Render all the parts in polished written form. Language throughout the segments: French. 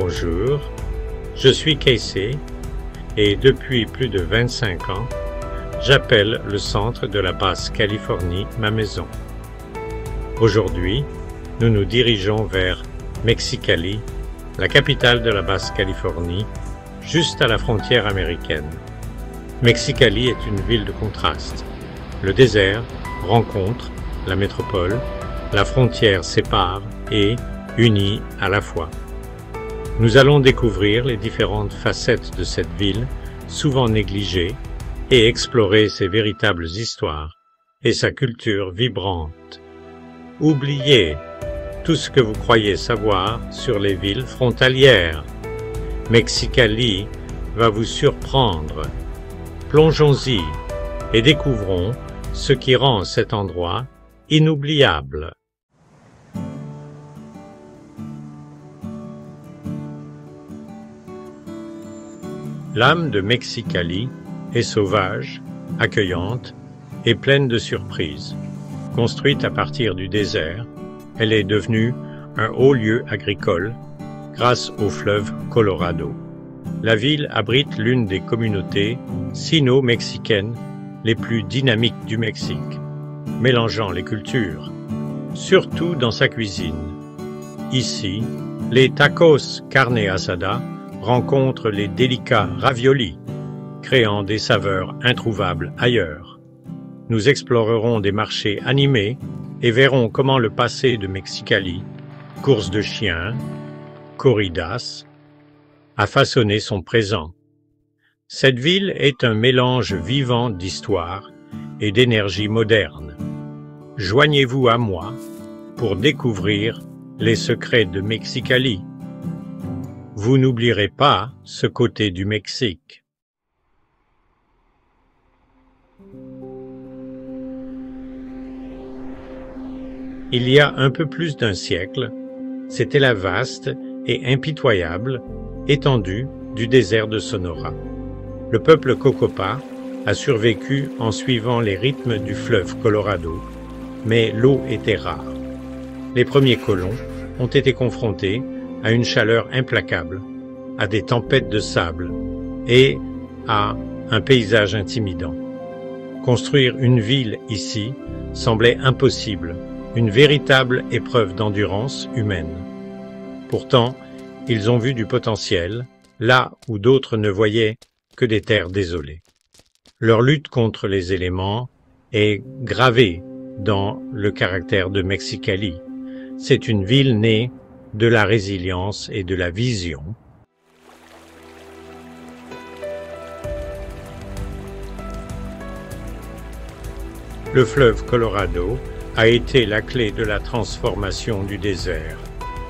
Bonjour, je suis Casey et depuis plus de 25 ans, j'appelle le centre de la Basse-Californie ma maison. Aujourd'hui, nous nous dirigeons vers Mexicali, la capitale de la Basse-Californie, juste à la frontière américaine. Mexicali est une ville de contraste. Le désert rencontre la métropole, la frontière sépare et unit à la fois. Nous allons découvrir les différentes facettes de cette ville, souvent négligée, et explorer ses véritables histoires et sa culture vibrante. Oubliez tout ce que vous croyez savoir sur les villes frontalières. Mexicali va vous surprendre. Plongeons-y et découvrons ce qui rend cet endroit inoubliable. L'âme de Mexicali est sauvage, accueillante et pleine de surprises. Construite à partir du désert, elle est devenue un haut lieu agricole grâce au fleuve Colorado. La ville abrite l'une des communautés sino-mexicaines les plus dynamiques du Mexique, mélangeant les cultures, surtout dans sa cuisine. Ici, les tacos carne asada rencontrent les délicats raviolis, créant des saveurs introuvables ailleurs. Nous explorerons des marchés animés et verrons comment le passé de Mexicali, course de chiens, corridas, a façonné son présent. Cette ville est un mélange vivant d'histoire et d'énergie moderne. Joignez-vous à moi pour découvrir les secrets de Mexicali. Vous n'oublierez pas ce côté du Mexique. Il y a un peu plus d'un siècle, c'était la vaste et impitoyable étendue du désert de Sonora. Le peuple Cocopa a survécu en suivant les rythmes du fleuve Colorado, mais l'eau était rare. Les premiers colons ont été confrontés à une chaleur implacable, à des tempêtes de sable et à un paysage intimidant. Construire une ville ici semblait impossible, une véritable épreuve d'endurance humaine. Pourtant, ils ont vu du potentiel, là où d'autres ne voyaient que des terres désolées. Leur lutte contre les éléments est gravée dans le caractère de Mexicali. C'est une ville née de la résilience et de la vision. Le fleuve Colorado a été la clé de la transformation du désert.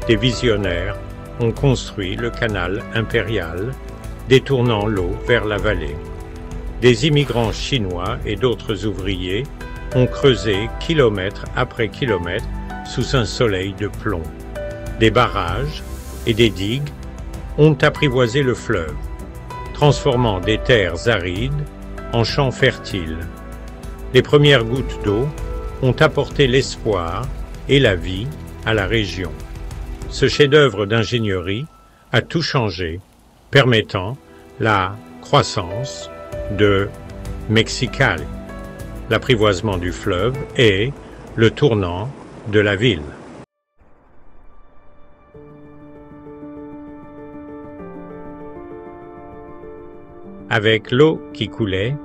Des visionnaires ont construit le canal impérial, détournant l'eau vers la vallée. Des immigrants chinois et d'autres ouvriers ont creusé kilomètre après kilomètre sous un soleil de plomb. Des barrages et des digues ont apprivoisé le fleuve, transformant des terres arides en champs fertiles. Les premières gouttes d'eau ont apporté l'espoir et la vie à la région. Ce chef-d'œuvre d'ingénierie a tout changé, permettant la croissance de Mexicali, l'apprivoisement du fleuve et le tournant de la ville. Avec l'eau qui coulait,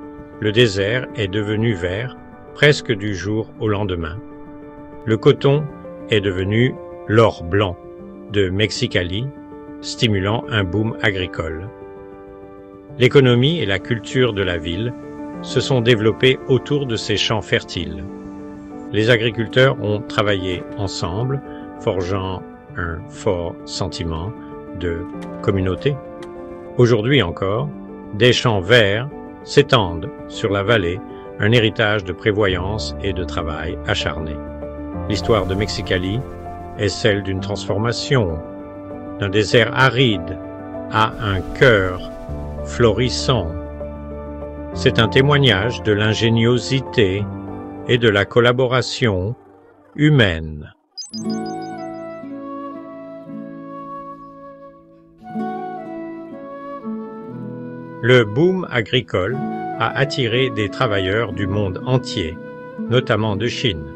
le désert est devenu vert presque du jour au lendemain. Le coton est devenu l'or blanc de Mexicali, stimulant un boom agricole. L'économie et la culture de la ville se sont développées autour de ces champs fertiles. Les agriculteurs ont travaillé ensemble, forgeant un fort sentiment de communauté. Aujourd'hui encore, des champs verts s'étendent sur la vallée, un héritage de prévoyance et de travail acharné. L'histoire de Mexicali est celle d'une transformation, d'un désert aride à un cœur florissant. C'est un témoignage de l'ingéniosité et de la collaboration humaine. Le boom agricole a attiré des travailleurs du monde entier, notamment de Chine.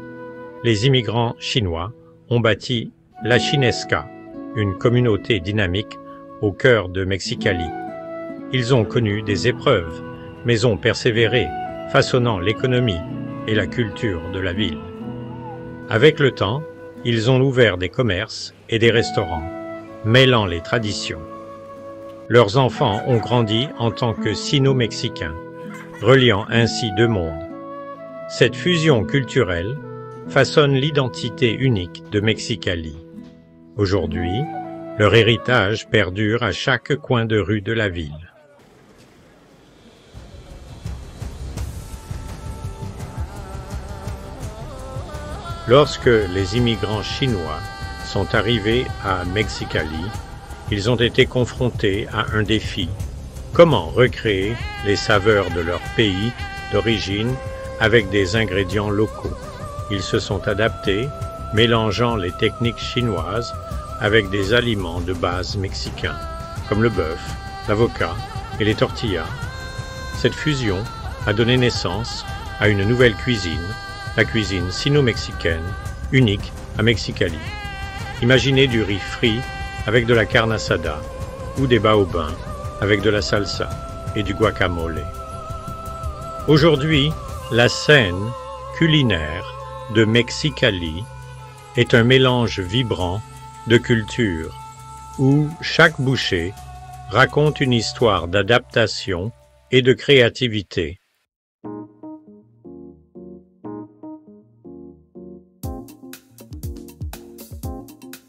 Les immigrants chinois ont bâti la Chinesca, une communauté dynamique au cœur de Mexicali. Ils ont connu des épreuves, mais ont persévéré, façonnant l'économie et la culture de la ville. Avec le temps, ils ont ouvert des commerces et des restaurants, mêlant les traditions. Leurs enfants ont grandi en tant que sino-mexicains, reliant ainsi deux mondes. Cette fusion culturelle façonne l'identité unique de Mexicali. Aujourd'hui, leur héritage perdure à chaque coin de rue de la ville. Lorsque les immigrants chinois sont arrivés à Mexicali, ils ont été confrontés à un défi: comment recréer les saveurs de leur pays d'origine avec des ingrédients locaux. Ils se sont adaptés, mélangeant les techniques chinoises avec des aliments de base mexicains, comme le bœuf, l'avocat et les tortillas. Cette fusion a donné naissance à une nouvelle cuisine, la cuisine sino-mexicaine, unique à Mexicali. Imaginez du riz frit avec de la carne asada ou des baobins avec de la salsa et du guacamole. Aujourd'hui, la scène culinaire de Mexicali est un mélange vibrant de cultures où chaque bouchée raconte une histoire d'adaptation et de créativité.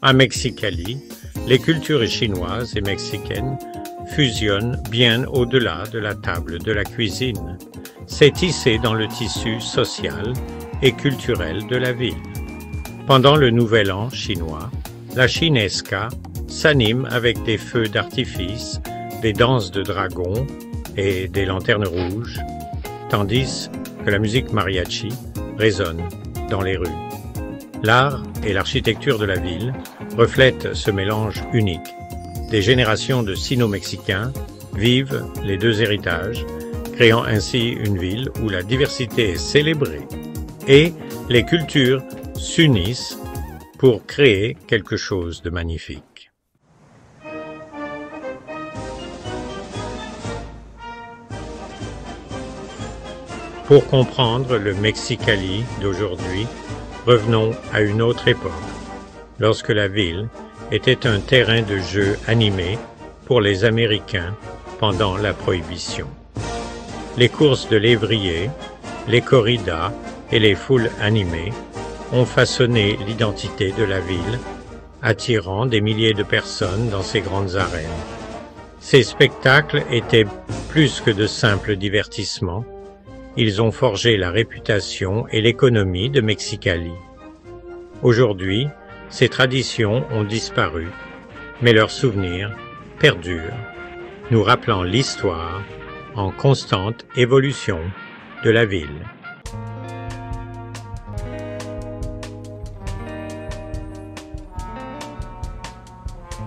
À Mexicali, les cultures chinoises et mexicaines fusionnent bien au-delà de la table de la cuisine. C'est tissé dans le tissu social et culturel de la ville. Pendant le Nouvel An chinois, la Chinesca s'anime avec des feux d'artifice, des danses de dragons et des lanternes rouges, tandis que la musique mariachi résonne dans les rues. L'art et l'architecture de la ville reflètent ce mélange unique. Des générations de sino-mexicains vivent les deux héritages, créant ainsi une ville où la diversité est célébrée et les cultures s'unissent pour créer quelque chose de magnifique. Pour comprendre le Mexicali d'aujourd'hui, revenons à une autre époque, lorsque la ville était un terrain de jeu animé pour les Américains pendant la Prohibition. Les courses de lévriers, les corridas et les foules animées ont façonné l'identité de la ville, attirant des milliers de personnes dans ces grandes arènes. Ces spectacles étaient plus que de simples divertissements. Ils ont forgé la réputation et l'économie de Mexicali. Aujourd'hui, ces traditions ont disparu, mais leurs souvenirs perdurent, nous rappelant l'histoire en constante évolution de la ville.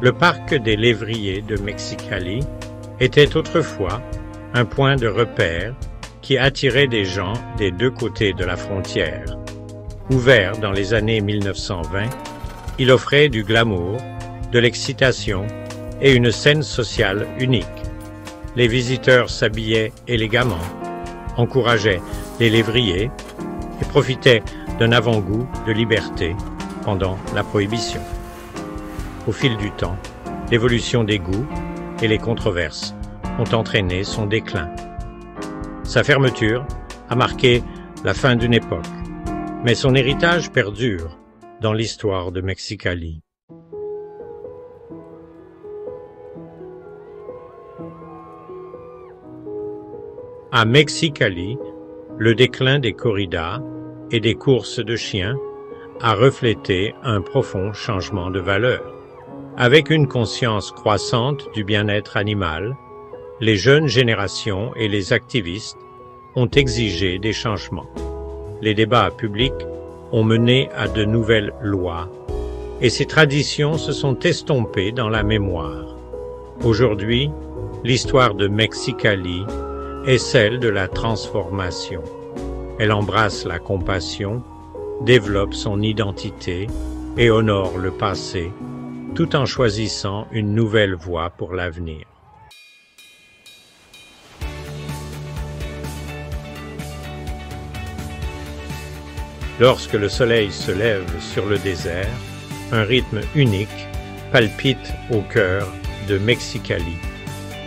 Le parc des lévriers de Mexicali était autrefois un point de repère qui attirait des gens des deux côtés de la frontière. Ouvert dans les années 1920, il offrait du glamour, de l'excitation et une scène sociale unique. Les visiteurs s'habillaient élégamment, encourageaient les lévriers et profitaient d'un avant-goût de liberté pendant la Prohibition. Au fil du temps, l'évolution des goûts et les controverses ont entraîné son déclin. Sa fermeture a marqué la fin d'une époque, mais son héritage perdure dans l'histoire de Mexicali. À Mexicali, le déclin des corridas et des courses de chiens a reflété un profond changement de valeur. Avec une conscience croissante du bien-être animal, les jeunes générations et les activistes ont exigé des changements. Les débats publics ont mené à de nouvelles lois, et ces traditions se sont estompées dans la mémoire. Aujourd'hui, l'histoire de Mexicali est celle de la transformation. Elle embrasse la compassion, développe son identité et honore le passé, tout en choisissant une nouvelle voie pour l'avenir. Lorsque le soleil se lève sur le désert, un rythme unique palpite au cœur de Mexicali.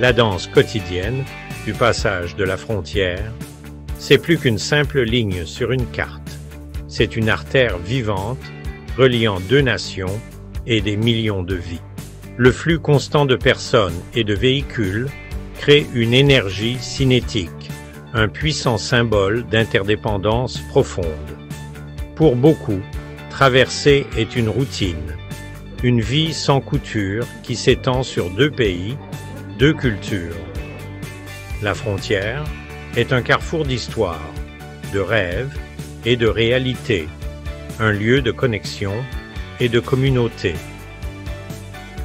La danse quotidienne du passage de la frontière, c'est plus qu'une simple ligne sur une carte. C'est une artère vivante reliant deux nations et des millions de vies. Le flux constant de personnes et de véhicules crée une énergie cinétique, un puissant symbole d'interdépendance profonde. Pour beaucoup, traverser est une routine, une vie sans couture qui s'étend sur deux pays, deux cultures. La frontière est un carrefour d'histoire, de rêves et de réalité, un lieu de connexion et de communauté.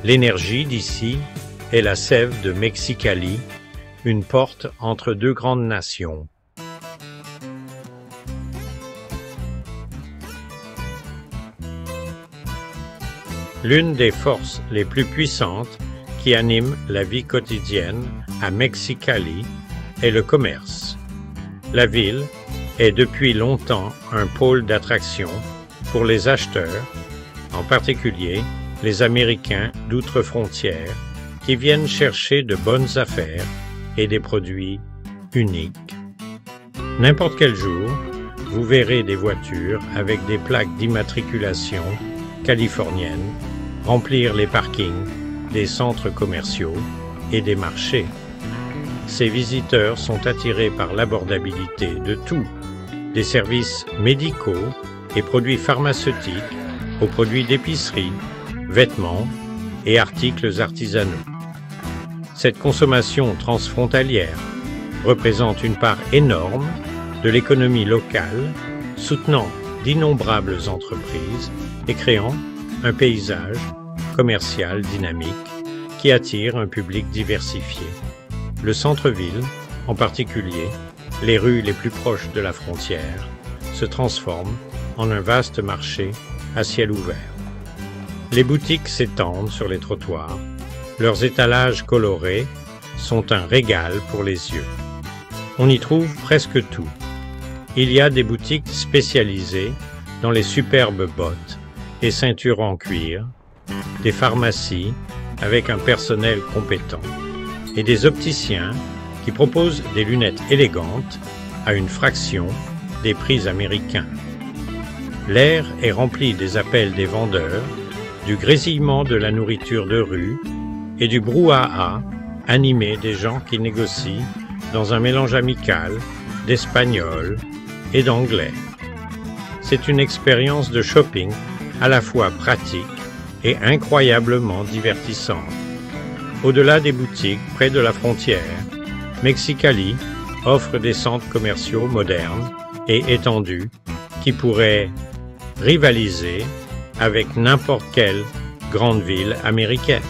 L'énergie d'ici est la sève de Mexicali, une porte entre deux grandes nations. L'une des forces les plus puissantes qui animent la vie quotidienne à Mexicali est le commerce. La ville est depuis longtemps un pôle d'attraction pour les acheteurs, en particulier les Américains d'outre-frontière qui viennent chercher de bonnes affaires et des produits uniques. N'importe quel jour, vous verrez des voitures avec des plaques d'immatriculation californiennes remplir les parkings des centres commerciaux et des marchés. Ces visiteurs sont attirés par l'abordabilité de tout, des services médicaux et produits pharmaceutiques aux produits d'épicerie, vêtements et articles artisanaux. Cette consommation transfrontalière représente une part énorme de l'économie locale, soutenant d'innombrables entreprises et créant un paysage commercial dynamique qui attire un public diversifié. Le centre-ville, en particulier les rues les plus proches de la frontière, se transforment en un vaste marché à ciel ouvert. Les boutiques s'étendent sur les trottoirs, leurs étalages colorés sont un régal pour les yeux. On y trouve presque tout. Il y a des boutiques spécialisées dans les superbes bottes et ceintures en cuir, des pharmacies avec un personnel compétent et des opticiens qui proposent des lunettes élégantes à une fraction des prix américains. L'air est rempli des appels des vendeurs, du grésillement de la nourriture de rue et du brouhaha animé des gens qui négocient dans un mélange amical d'espagnol et d'anglais. C'est une expérience de shopping à la fois pratique et incroyablement divertissante. Au-delà des boutiques près de la frontière, Mexicali offre des centres commerciaux modernes et étendus qui pourraient rivaliser avec n'importe quelle grande ville américaine.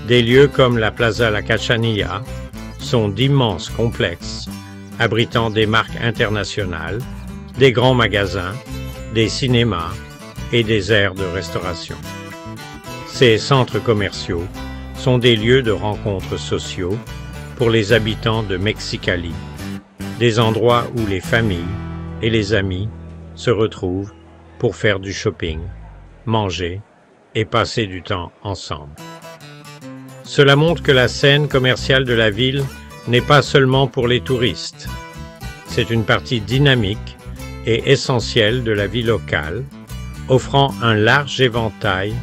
Des lieux comme la Plaza La Cachanilla sont d'immenses complexes, abritant des marques internationales, des grands magasins, des cinémas et des aires de restauration. Ces centres commerciaux sont des lieux de rencontres sociaux pour les habitants de Mexicali, des endroits où les familles et les amis se retrouvent pour faire du shopping, manger et passer du temps ensemble. Cela montre que la scène commerciale de la ville n'est pas seulement pour les touristes. C'est une partie dynamique et essentielle de la vie locale, offrant un large éventail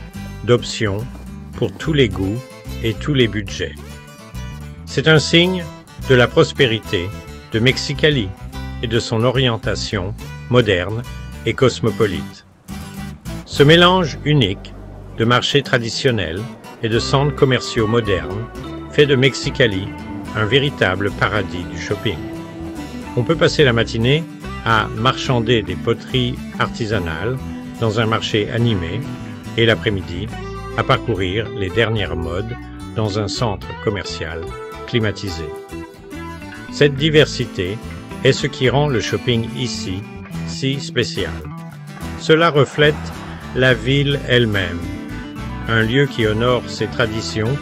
d'options pour tous les goûts et tous les budgets. C'est un signe de la prospérité de Mexicali et de son orientation moderne et cosmopolite. Ce mélange unique de marchés traditionnels et de centres commerciaux modernes fait de Mexicali un véritable paradis du shopping. On peut passer la matinée à marchander des poteries artisanales dans un marché animé et l'après-midi à parcourir les dernières modes dans un centre commercial climatisé. Cette diversité est ce qui rend le shopping ici si spécial. Cela reflète la ville elle-même, un lieu qui honore ses traditions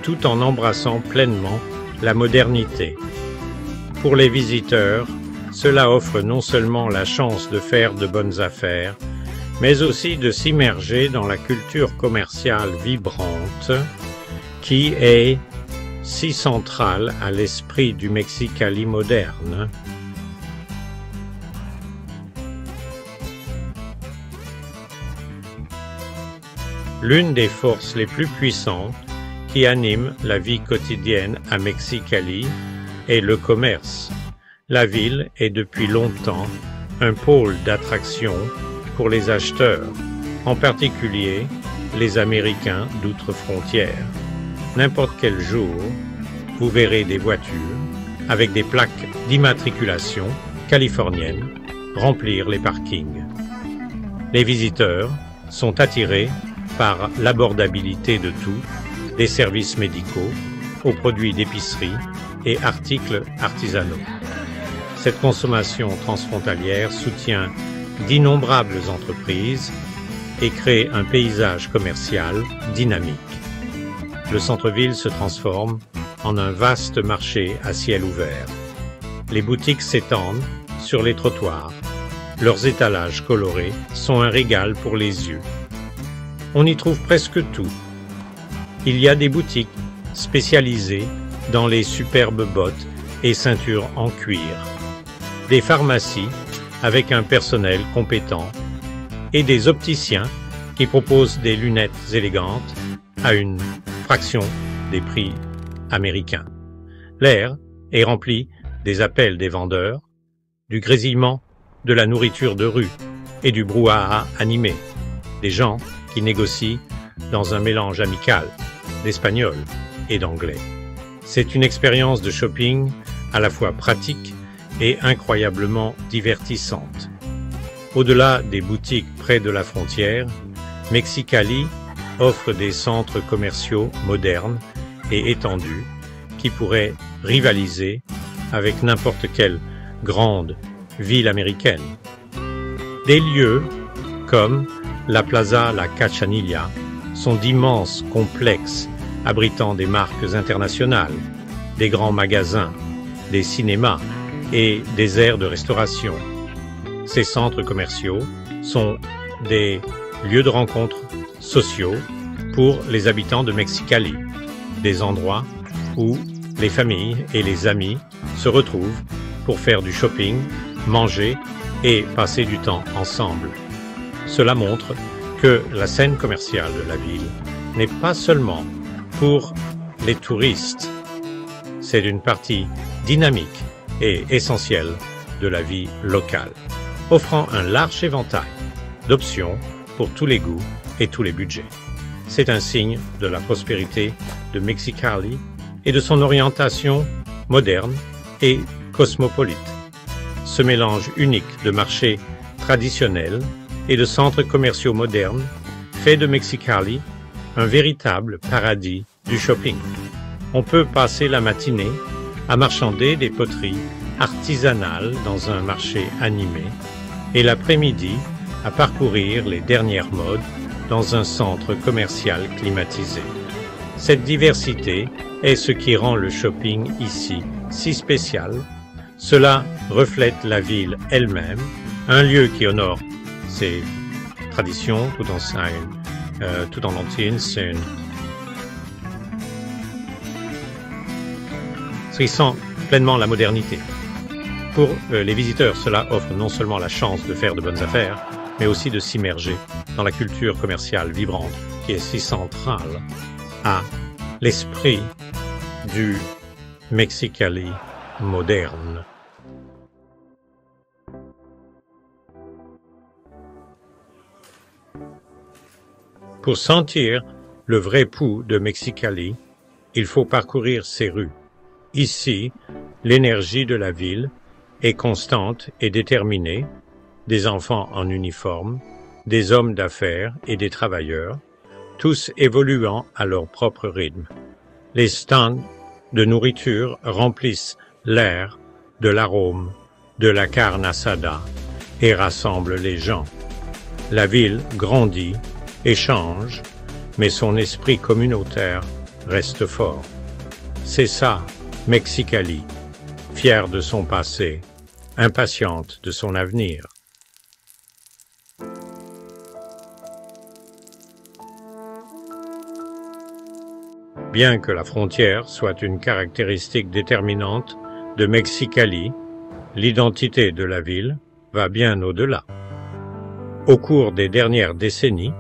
tout en embrassant pleinement la modernité. Pour les visiteurs, cela offre non seulement la chance de faire de bonnes affaires, mais aussi de s'immerger dans la culture commerciale vibrante qui est si centrale à l'esprit du Mexicali moderne. L'une des forces les plus puissantes qui anime la vie quotidienne à Mexicali est le commerce. La ville est depuis longtemps un pôle d'attraction pour les acheteurs, en particulier les Américains d'outre-frontière. N'importe quel jour, vous verrez des voitures avec des plaques d'immatriculation californiennes remplir les parkings. Les visiteurs sont attirés par l'abordabilité de tout, des services médicaux aux produits d'épicerie et articles artisanaux. Cette consommation transfrontalière soutient d'innombrables entreprises et crée un paysage commercial dynamique. Le centre-ville se transforme en un vaste marché à ciel ouvert. Les boutiques s'étendent sur les trottoirs. Leurs étalages colorés sont un régal pour les yeux. On y trouve presque tout. Il y a des boutiques spécialisées dans les superbes bottes et ceintures en cuir, des pharmacies avec un personnel compétent et des opticiens qui proposent des lunettes élégantes à une fraction des prix américains. L'air est rempli des appels des vendeurs, du grésillement de la nourriture de rue et du brouhaha animé, des gens qui négocient dans un mélange amical d'espagnol et d'anglais. C'est une expérience de shopping à la fois pratique et incroyablement divertissante. Au-delà des boutiques près de la frontière, Mexicali offre des centres commerciaux modernes et étendus qui pourraient rivaliser avec n'importe quelle grande ville américaine. Des lieux comme la Plaza La Cachanilla sont d'immenses complexes abritant des marques internationales, des grands magasins, des cinémas et des aires de restauration. Ces centres commerciaux sont des lieux de rencontres sociaux pour les habitants de Mexicali, des endroits où les familles et les amis se retrouvent pour faire du shopping, manger et passer du temps ensemble. Cela montre que la scène commerciale de la ville n'est pas seulement pour les touristes. C'est une partie dynamique et essentielle de la vie locale, offrant un large éventail d'options pour tous les goûts et tous les budgets. C'est un signe de la prospérité de Mexicali et de son orientation moderne et cosmopolite. Ce mélange unique de marchés traditionnels et de centres commerciaux modernes fait de Mexicali un véritable paradis du shopping. On peut passer la matinée à marchander des poteries artisanales dans un marché animé et l'après-midi à parcourir les dernières modes dans un centre commercial climatisé. Cette diversité est ce qui rend le shopping ici si spécial. Cela reflète la ville elle-même, un lieu qui honore ses traditions tout en entier, qui sent pleinement la modernité. Pour les visiteurs, cela offre non seulement la chance de faire de bonnes affaires, mais aussi de s'immerger dans la culture commerciale vibrante qui est si centrale à l'esprit du Mexicali moderne. Pour sentir le vrai pouls de Mexicali, il faut parcourir ses rues. Ici, l'énergie de la ville est constante et déterminée, des enfants en uniforme, des hommes d'affaires et des travailleurs, tous évoluant à leur propre rythme. Les stands de nourriture remplissent l'air de l'arôme de la carne asada et rassemblent les gens. La ville grandit et change, mais son esprit communautaire reste fort. C'est ça, Mexicali, fière de son passé, impatiente de son avenir. Bien que la frontière soit une caractéristique déterminante de Mexicali, l'identité de la ville va bien au-delà. Au cours des dernières décennies,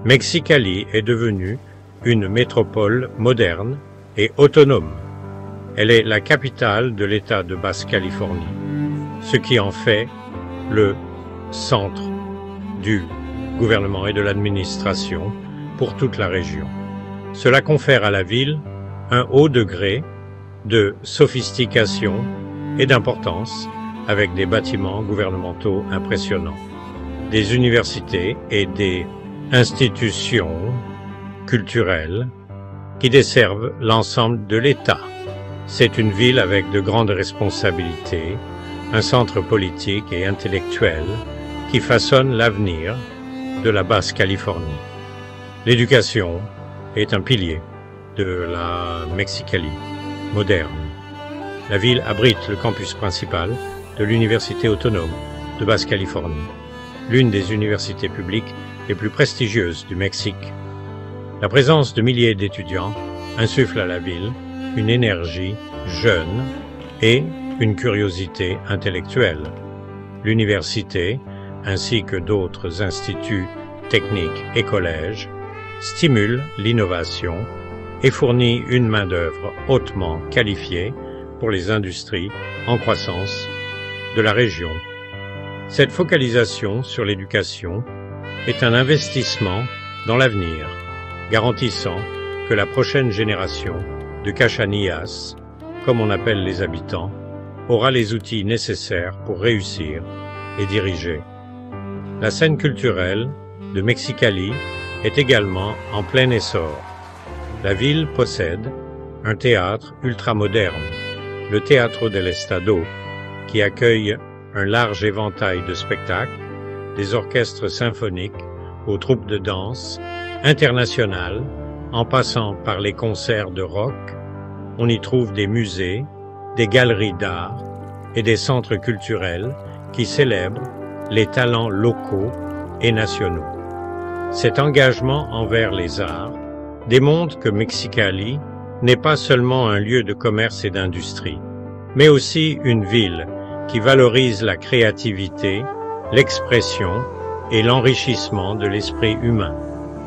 Mexicali est devenue une métropole moderne et autonome. Elle est la capitale de l'État de Basse-Californie, ce qui en fait le centre du gouvernement et de l'administration pour toute la région. Cela confère à la ville un haut degré de sophistication et d'importance avec des bâtiments gouvernementaux impressionnants, des universités et des institutions culturelles qui desservent l'ensemble de l'État. C'est une ville avec de grandes responsabilités, un centre politique et intellectuel qui façonne l'avenir de la Basse-Californie. L'éducation est un pilier de la Mexicali moderne. La ville abrite le campus principal de l'Université autonome de Basse-Californie, l'une des universités publiques les plus prestigieuses du Mexique. La présence de milliers d'étudiants insuffle à la ville une énergie jeune et une curiosité intellectuelle. L'université, ainsi que d'autres instituts techniques et collèges, stimule l'innovation et fournit une main-d'œuvre hautement qualifiée pour les industries en croissance de la région. Cette focalisation sur l'éducation est un investissement dans l'avenir, garantissant que la prochaine génération de Cachanillas, comme on appelle les habitants, aura les outils nécessaires pour réussir et diriger. La scène culturelle de Mexicali est également en plein essor. La ville possède un théâtre ultramoderne, le Teatro del Estado, qui accueille un large éventail de spectacles, des orchestres symphoniques aux troupes de danse internationales, en passant par les concerts de rock. On y trouve des musées, des galeries d'art et des centres culturels qui célèbrent les talents locaux et nationaux. Cet engagement envers les arts démontre que Mexicali n'est pas seulement un lieu de commerce et d'industrie, mais aussi une ville qui valorise la créativité, l'expression et l'enrichissement de l'esprit humain.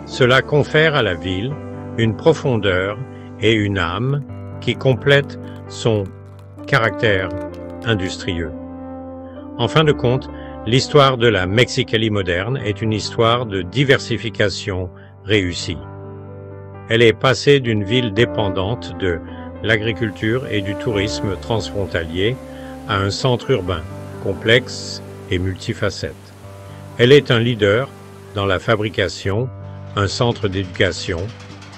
Cela confère à la ville une profondeur et une âme qui complètent son caractère industrieux. En fin de compte, l'histoire de la Mexicali moderne est une histoire de diversification réussie. Elle est passée d'une ville dépendante de l'agriculture et du tourisme transfrontalier à un centre urbain complexe et multifacette. Elle est un leader dans la fabrication, un centre d'éducation,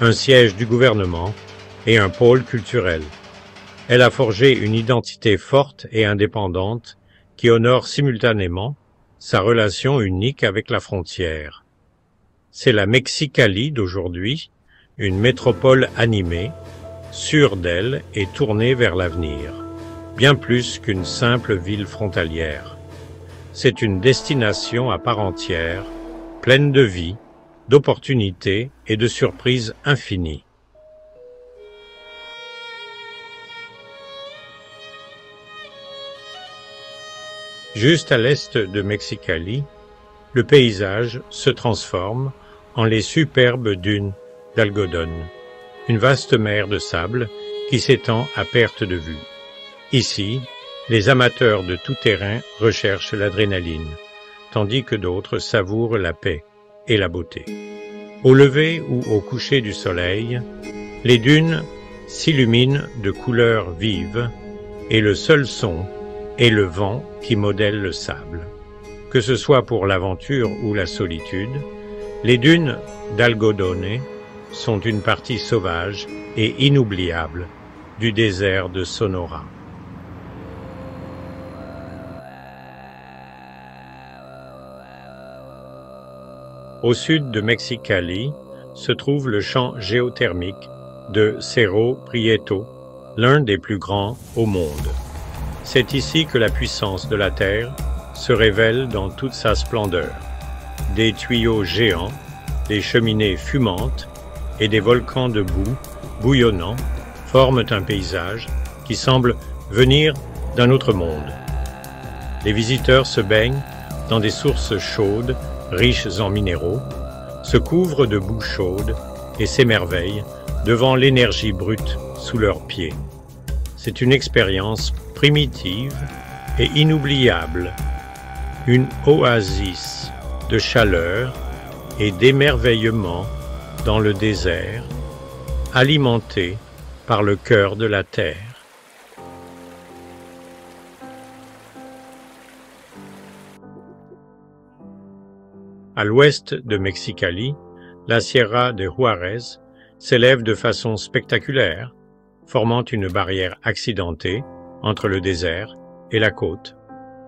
un siège du gouvernement et un pôle culturel. Elle a forgé une identité forte et indépendante qui honore simultanément sa relation unique avec la frontière. C'est la Mexicali d'aujourd'hui, une métropole animée, sûre d'elle et tournée vers l'avenir, bien plus qu'une simple ville frontalière. C'est une destination à part entière, pleine de vie, d'opportunités et de surprises infinies. Juste à l'est de Mexicali, le paysage se transforme en les superbes dunes d'Algodón, une vaste mer de sable qui s'étend à perte de vue. Ici, les amateurs de tout terrain recherchent l'adrénaline, tandis que d'autres savourent la paix et la beauté. Au lever ou au coucher du soleil, les dunes s'illuminent de couleurs vives et le seul son est le vent qui modèle le sable. Que ce soit pour l'aventure ou la solitude, les dunes d'Algodón sont une partie sauvage et inoubliable du désert de Sonora. Au sud de Mexicali se trouve le champ géothermique de Cerro Prieto, l'un des plus grands au monde. C'est ici que la puissance de la Terre se révèle dans toute sa splendeur. Des tuyaux géants, des cheminées fumantes et des volcans de boue bouillonnants forment un paysage qui semble venir d'un autre monde. Les visiteurs se baignent dans des sources chaudes, riches en minéraux, se couvrent de boue chaude et s'émerveillent devant l'énergie brute sous leurs pieds. C'est une expérience primitive et inoubliable, une oasis de chaleur et d'émerveillement dans le désert, alimentée par le cœur de la terre. À l'ouest de Mexicali, la Sierra de Juárez s'élève de façon spectaculaire, formant une barrière accidentée entre le désert et la côte.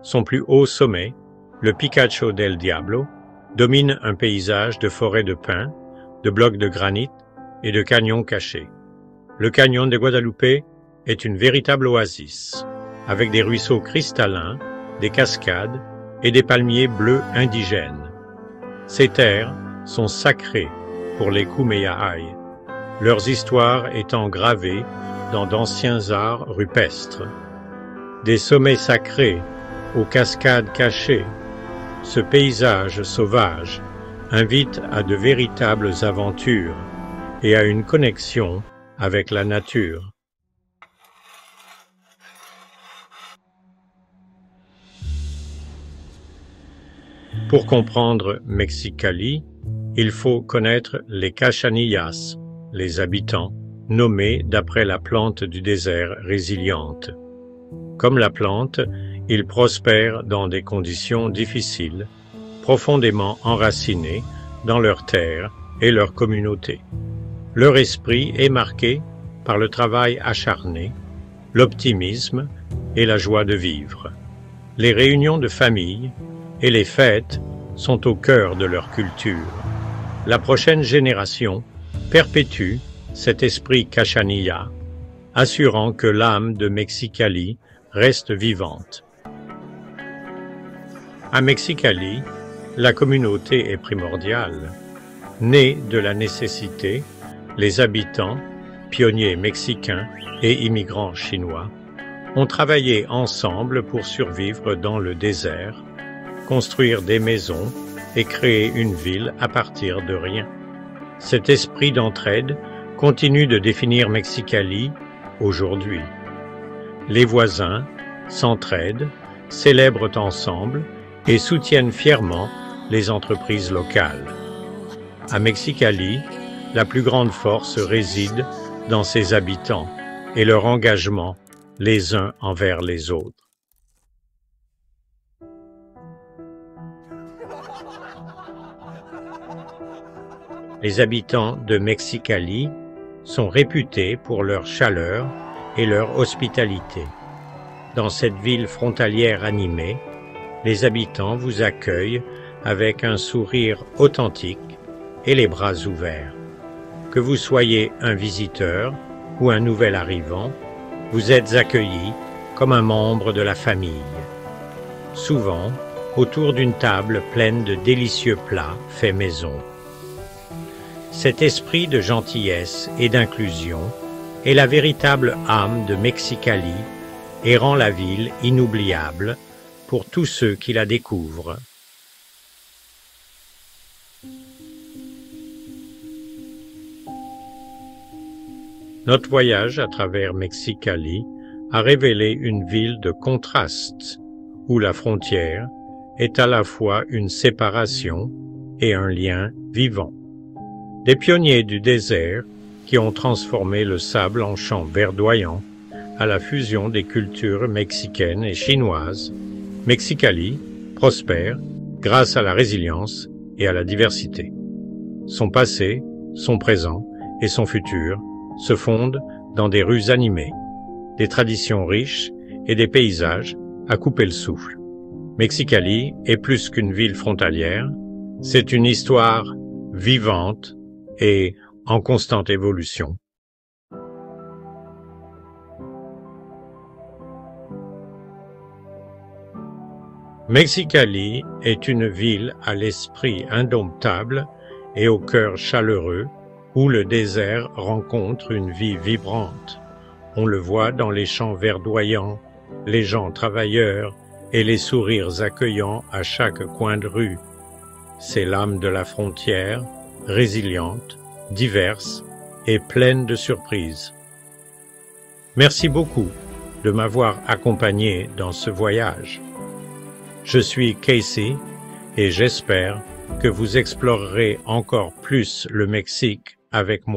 Son plus haut sommet, le Picacho del Diablo, domine un paysage de forêts de pins, de blocs de granit et de canyons cachés. Le canyon de Guadalupe est une véritable oasis, avec des ruisseaux cristallins, des cascades et des palmiers bleus indigènes. Ces terres sont sacrées pour les Kumeyaay, leurs histoires étant gravées dans d'anciens arts rupestres. Des sommets sacrés aux cascades cachées, ce paysage sauvage invite à de véritables aventures et à une connexion avec la nature. Pour comprendre Mexicali, il faut connaître les Cachanillas, les habitants, nommés d'après la plante du désert résiliente. Comme la plante, ils prospèrent dans des conditions difficiles, profondément enracinés dans leur terre et leur communauté. Leur esprit est marqué par le travail acharné, l'optimisme et la joie de vivre. Les réunions de famille et les fêtes sont au cœur de leur culture. La prochaine génération perpétue cet esprit cachanilla, assurant que l'âme de Mexicali reste vivante. À Mexicali, la communauté est primordiale. Née de la nécessité, les habitants, pionniers mexicains et immigrants chinois, ont travaillé ensemble pour survivre dans le désert, construire des maisons et créer une ville à partir de rien. Cet esprit d'entraide continue de définir Mexicali aujourd'hui. Les voisins s'entraident, célèbrent ensemble et soutiennent fièrement les entreprises locales. À Mexicali, la plus grande force réside dans ses habitants et leur engagement les uns envers les autres. Les habitants de Mexicali sont réputés pour leur chaleur et leur hospitalité. Dans cette ville frontalière animée, les habitants vous accueillent avec un sourire authentique et les bras ouverts. Que vous soyez un visiteur ou un nouvel arrivant, vous êtes accueillis comme un membre de la famille. Souvent, autour d'une table pleine de délicieux plats faits maison. Cet esprit de gentillesse et d'inclusion est la véritable âme de Mexicali et rend la ville inoubliable pour tous ceux qui la découvrent. Notre voyage à travers Mexicali a révélé une ville de contrastes, où la frontière est à la fois une séparation et un lien vivant. Des pionniers du désert qui ont transformé le sable en champs verdoyants à la fusion des cultures mexicaines et chinoises, Mexicali prospère grâce à la résilience et à la diversité. Son passé, son présent et son futur se fondent dans des rues animées, des traditions riches et des paysages à couper le souffle. Mexicali est plus qu'une ville frontalière, c'est une histoire vivante et en constante évolution. Mexicali est une ville à l'esprit indomptable et au cœur chaleureux où le désert rencontre une vie vibrante. On le voit dans les champs verdoyants, les gens travailleurs et les sourires accueillants à chaque coin de rue. C'est l'âme de la frontière, résiliente, diverse et pleine de surprises. Merci beaucoup de m'avoir accompagné dans ce voyage. Je suis Casey et j'espère que vous explorerez encore plus le Mexique avec moi.